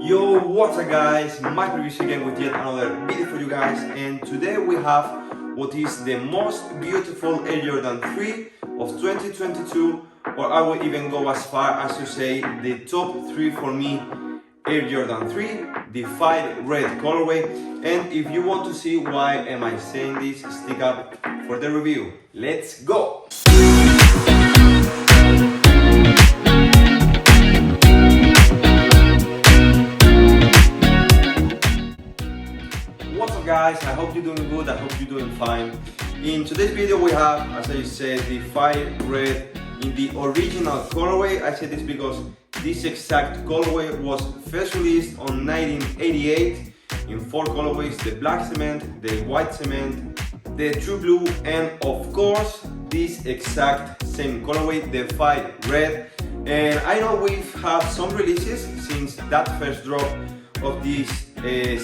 Yo, what's up guys, Mike reviews again with yet another video for you guys, and today we have what is the most beautiful Air Jordan 3 of 2022, or I will even go as far as to say the top 3 for me Air Jordan 3, the 5 red colorway. And if you want to see why am I saying this, stick up for the review. Let's go! What's up guys, I hope you're doing good, I hope you're doing fine. In today's video we have, as I said, the 5 red in the original colorway. I said this because this exact colorway was first released on 1988 in 4 colorways: the black cement, the white cement, the true blue, and of course this exact same colorway, the 5 red. And I know we've had some releases since that first drop of these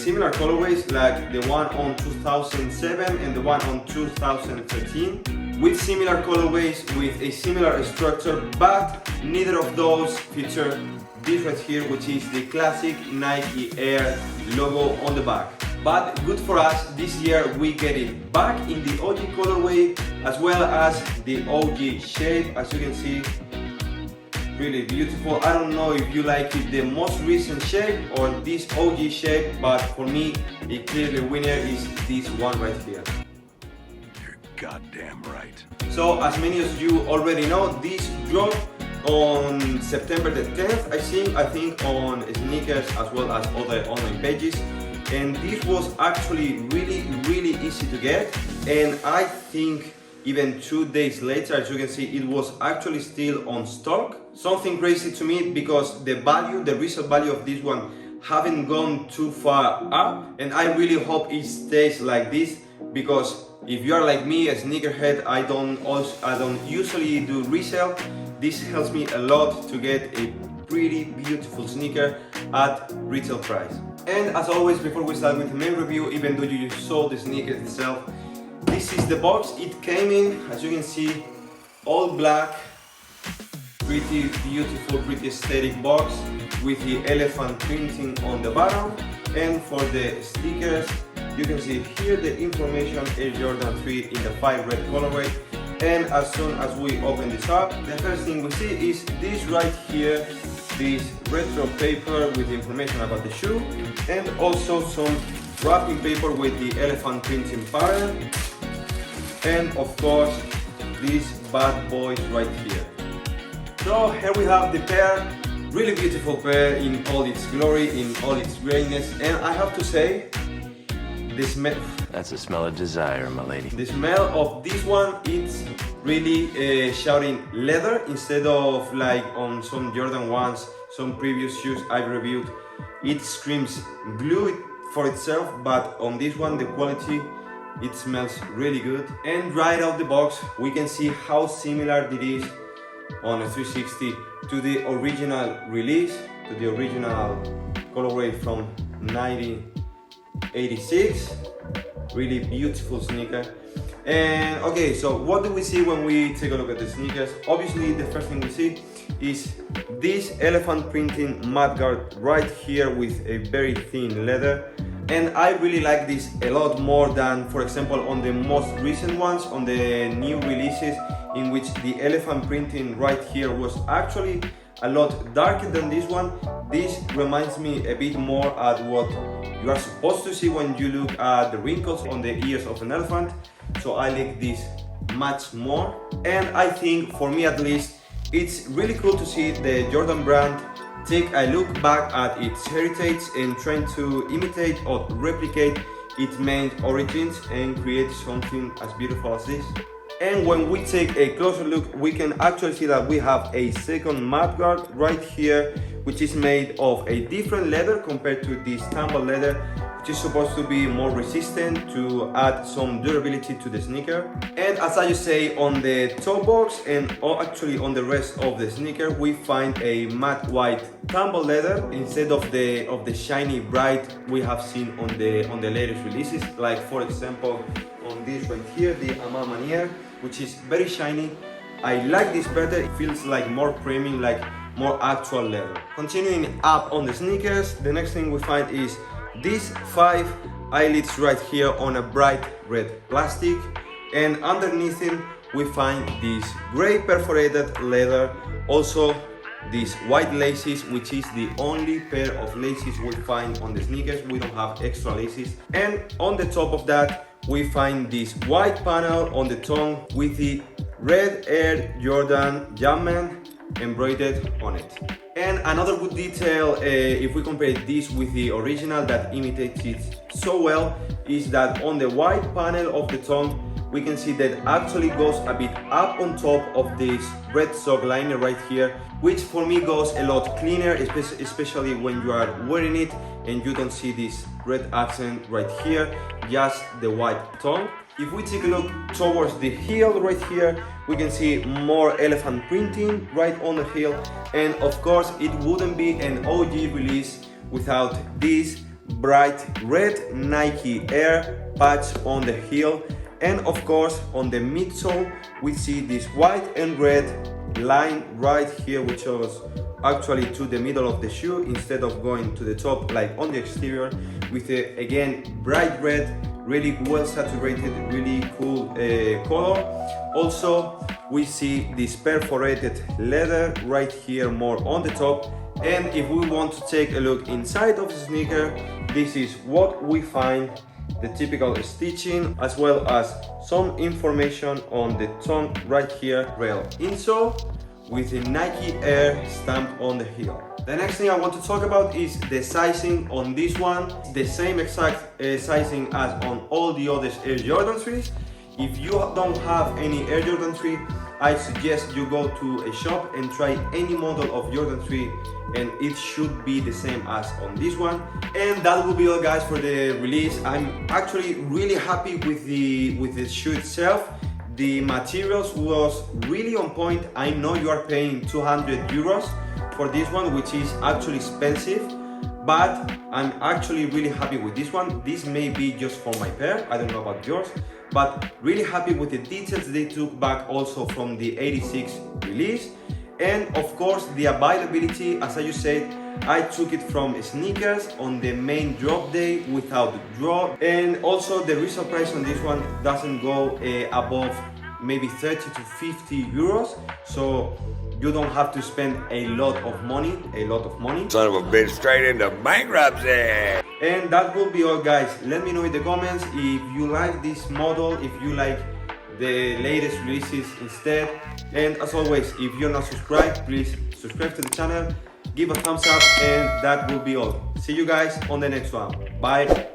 similar colorways, like the one on 2007 and the one on 2013, with similar colorways with a similar structure, but neither of those feature this right here, which is the classic Nike Air logo on the back. But good for us, this year we get it back in the OG colorway as well as the OG shape. As you can see, really beautiful. I don't know if you like it the most recent shape or this OG shape, but for me a clearly winner is this one right here. You're goddamn right. So as many as you already know, this dropped on September the 10th, I think on sneakers as well as other online pages, and this was actually really easy to get. And I think even 2 days later, as you can see, it was actually still on stock. Something crazy to me, because the resale value of this one haven't gone too far up, and I really hope it stays like this, because if you are like me, a sneakerhead, I don't usually do resale. This helps me a lot to get a pretty beautiful sneaker at retail price. And as always, before we start with the main review, even though you saw the sneaker itself, this is the box it came in. As you can see, all black, pretty beautiful, pretty aesthetic box with the elephant printing on the bottom. And for the stickers, you can see here the information, Air Jordan 3 in the 5 red colorway. And as soon as we open this up, the first thing we see is this right here, this retro paper with information about the shoe, and also some wrapping paper with the elephant printing pattern. And of course, these bad boys right here. So here we have the pair, really beautiful pair in all its glory, in all its greatness. And I have to say, the smell. That's a smell of desire, my lady. The smell of this one, it's really shouting leather instead of like on some Jordan 1s, some previous shoes I've reviewed. It screams glue for itself, but on this one, the quality, it smells really good. And right out the box, we can see how similar it is on a 360 to the original release, to the original colorway from 1986. Really beautiful sneaker. And okay, so what do we see when we take a look at the sneakers? Obviously, the first thing we see is this elephant printing mudguard right here with a very thin leather. And I really like this a lot more than, for example, on the most recent ones, on the new releases, in which the elephant printing right here was actually a lot darker than this one. This reminds me a bit more at what you are supposed to see when you look at the wrinkles on the ears of an elephant. So I like this much more. And I think, for me at least, it's really cool to see the Jordan brand take a look back at its heritage and trying to imitate or replicate its main origins and create something as beautiful as this. And when we take a closer look, we can actually see that we have a second mudguard right here, which is made of a different leather compared to this tumble leather, which is supposed to be more resistant to add some durability to the sneaker. And as I just say, on the top box and actually on the rest of the sneaker, we find a matte white tumble leather instead of the shiny bright we have seen on the latest releases, like for example on this right here, the Amamanier, which is very shiny. I like this better. It feels like more premium, like more actual leather. Continuing up on the sneakers, the next thing we find is these 5 eyelets right here on a bright red plastic, and underneath it we find this gray perforated leather, also these white laces, which is the only pair of laces we find on the sneakers. We don't have extra laces. And on the top of that we find this white panel on the tongue with the red Air Jordan Jumpman embroidered on it. And another good detail, if we compare this with the original that imitates it so well, is that on the white panel of the tongue we can see that actually goes a bit up on top of this red sock liner right here, which for me goes a lot cleaner, especially when you are wearing it and you don't see this red accent right here, just the white tongue. If we take a look towards the heel right here, we can see more elephant printing right on the heel, and of course it wouldn't be an OG release without this bright red Nike Air patch on the heel. And of course on the midsole we see this white and red line right here, which goes actually to the middle of the shoe instead of going to the top like on the exterior, with a again bright red, really well saturated, really cool color. Also we see this perforated leather right here more on the top. And if we want to take a look inside of the sneaker, this is what we find: the typical stitching, as well as some information on the tongue right here, rail insole with the Nike Air stamp on the heel. The next thing I want to talk about is the sizing on this one. The same exact sizing as on all the other Air Jordan 3s. If you don't have any Air Jordan 3, I suggest you go to a shop and try any model of Jordan 3, and it should be the same as on this one. And that will be all, guys, for the release. I'm actually really happy with the shoe itself. The materials was really on point. I know you are paying 200 euros for this one, which is actually expensive, but I'm actually really happy with this one. This may be just for my pair, I don't know about yours, but really happy with the details they took back also from the 86 release. And of course the availability, as I just said, I took it from sneakers on the main drop day without the drop, and also the resale price on this one doesn't go above maybe 30 to 50 euros, so you don't have to spend a lot of money. Son of a bitch, straight into bankruptcy. And that will be all, guys. Let me know in the comments if you like this model, if you like the latest releases instead. And as always, if you're not subscribed, please subscribe to the channel, give a thumbs up, and that will be all. See you guys on the next one. Bye.